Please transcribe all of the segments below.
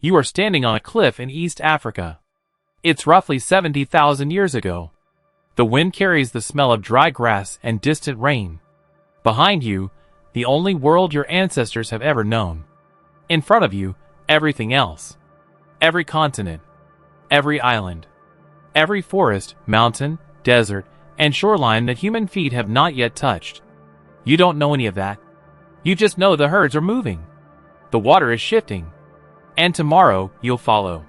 You are standing on a cliff in East Africa. It's roughly 70,000 years ago. The wind carries the smell of dry grass and distant rain. Behind you, the only world your ancestors have ever known. In front of you, everything else. Every continent. Every island. Every forest, mountain, desert, and shoreline that human feet have not yet touched. You don't know any of that. You just know the herds are moving. The water is shifting. And tomorrow, you'll follow.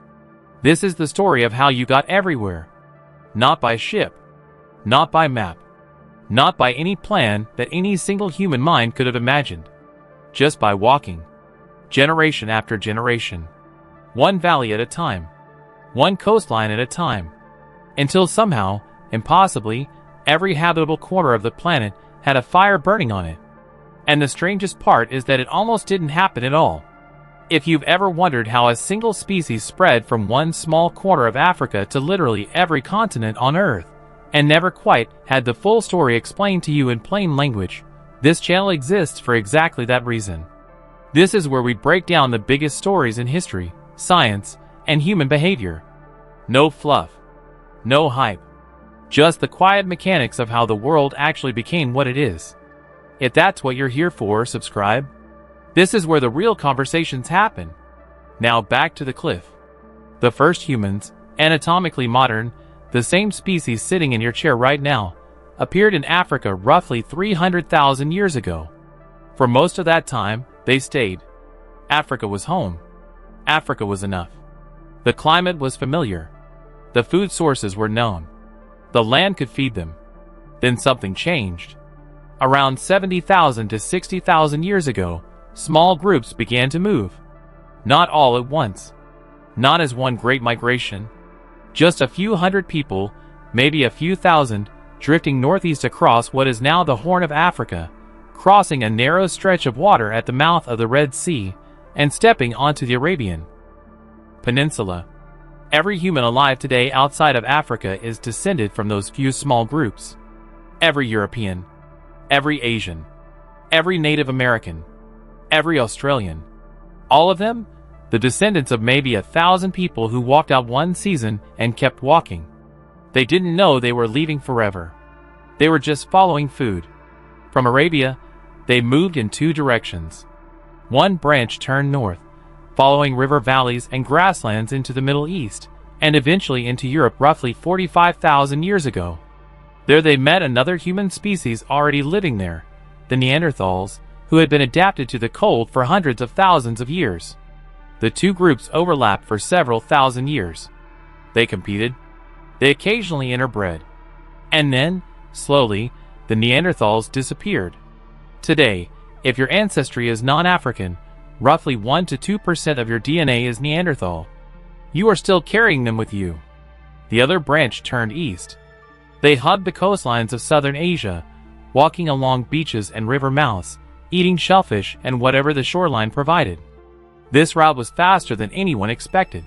This is the story of how you got everywhere. Not by ship. Not by map. Not by any plan that any single human mind could have imagined. Just by walking. Generation after generation. One valley at a time. One coastline at a time. Until somehow, impossibly, every habitable corner of the planet had a fire burning on it. And the strangest part is that it almost didn't happen at all. If you've ever wondered how a single species spread from one small corner of Africa to literally every continent on Earth, and never quite had the full story explained to you in plain language, this channel exists for exactly that reason. This is where we break down the biggest stories in history, science, and human behavior. No fluff. No hype. Just the quiet mechanics of how the world actually became what it is. If that's what you're here for, subscribe. This is where the real conversations happen. Now back to the cliff. The first humans, anatomically modern, the same species sitting in your chair right now, appeared in Africa roughly 300,000 years ago. For most of that time, they stayed. Africa was home. Africa was enough. The climate was familiar. The food sources were known. The land could feed them. Then something changed. Around 70,000 to 60,000 years ago, small groups began to move. Not all at once. Not as one great migration. Just a few hundred people, maybe a few thousand, drifting northeast across what is now the Horn of Africa, crossing a narrow stretch of water at the mouth of the Red Sea, and stepping onto the Arabian Peninsula. Every human alive today outside of Africa is descended from those few small groups. Every European. Every Asian. Every Native American. Every Australian. All of them, the descendants of maybe 1,000 people who walked out one season and kept walking. They didn't know they were leaving forever. They were just following food. From Arabia, they moved in two directions. One branch turned north, following river valleys and grasslands into the Middle East, and eventually into Europe roughly 45,000 years ago. There they met another human species already living there, the Neanderthals, who had been adapted to the cold for hundreds of thousands of years. The two groups overlapped for several thousand years. They competed. They occasionally interbred. And then, slowly, the Neanderthals disappeared. Today, if your ancestry is non-African, roughly 1 to 2% of your DNA is Neanderthal. You are still carrying them with you. The other branch turned east. They hugged the coastlines of southern Asia, walking along beaches and river mouths, eating shellfish and whatever the shoreline provided. This route was faster than anyone expected.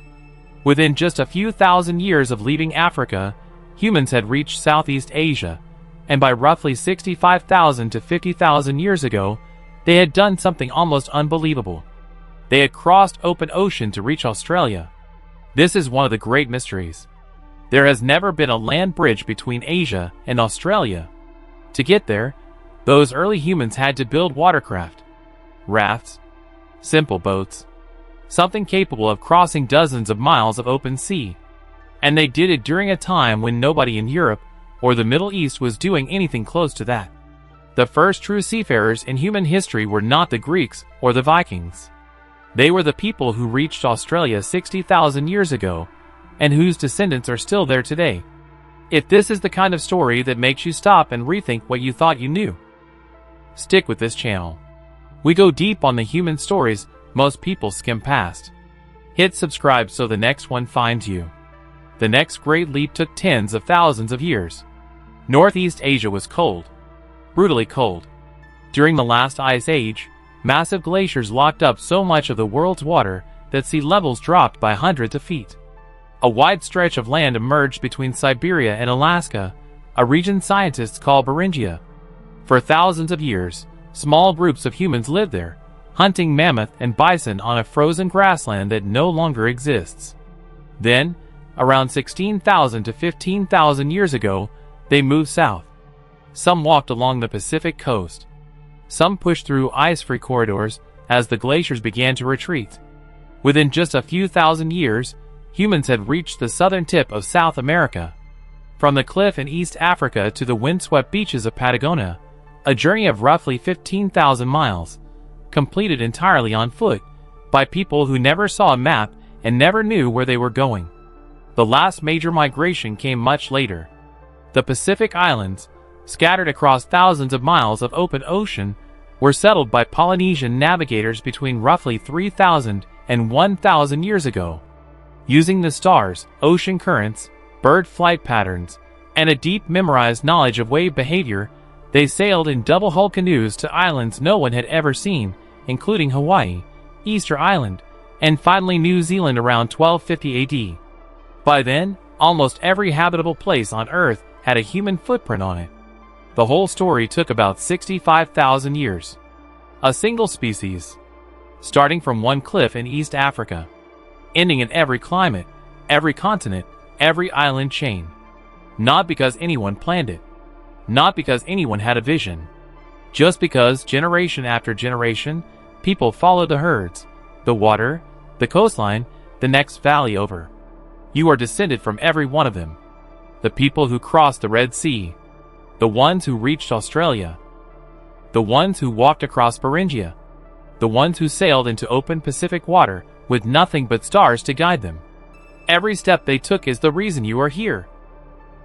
Within just a few thousand years of leaving Africa, humans had reached Southeast Asia, and by roughly 65,000 to 50,000 years ago, they had done something almost unbelievable. They had crossed open ocean to reach Australia. This is one of the great mysteries. There has never been a land bridge between Asia and Australia. To get there, those early humans had to build watercraft, rafts, simple boats, something capable of crossing dozens of miles of open sea. And they did it during a time when nobody in Europe or the Middle East was doing anything close to that. The first true seafarers in human history were not the Greeks or the Vikings. They were the people who reached Australia 60,000 years ago, and whose descendants are still there today. If this is the kind of story that makes you stop and rethink what you thought you knew, stick with this channel. We go deep on the human stories most people skim past. Hit subscribe so the next one finds you. The next great leap took tens of thousands of years. Northeast Asia was cold. Brutally cold. During the last ice age, massive glaciers locked up so much of the world's water that sea levels dropped by hundreds of feet. A wide stretch of land emerged between Siberia and Alaska, a region scientists call Beringia. For thousands of years, small groups of humans lived there, hunting mammoth and bison on a frozen grassland that no longer exists. Then, around 16,000 to 15,000 years ago, they moved south. Some walked along the Pacific coast. Some pushed through ice-free corridors as the glaciers began to retreat. Within just a few thousand years, humans had reached the southern tip of South America. From the cliff in East Africa to the windswept beaches of Patagonia, a journey of roughly 15,000 miles, completed entirely on foot, by people who never saw a map and never knew where they were going. The last major migration came much later. The Pacific Islands, scattered across thousands of miles of open ocean, were settled by Polynesian navigators between roughly 3,000 and 1,000 years ago. Using the stars, ocean currents, bird flight patterns, and a deep memorized knowledge of wave behavior, they sailed in double-hull canoes to islands no one had ever seen, including Hawaii, Easter Island, and finally New Zealand around 1250 AD. By then, almost every habitable place on Earth had a human footprint on it. The whole story took about 65,000 years. A single species, starting from one cliff in East Africa, ending in every climate, every continent, every island chain. Not because anyone planned it. Not because anyone had a vision. Just because, generation after generation, people followed the herds, the water, the coastline, the next valley over. You are descended from every one of them. The people who crossed the Red Sea. The ones who reached Australia. The ones who walked across Beringia. The ones who sailed into open Pacific water with nothing but stars to guide them. Every step they took is the reason you are here.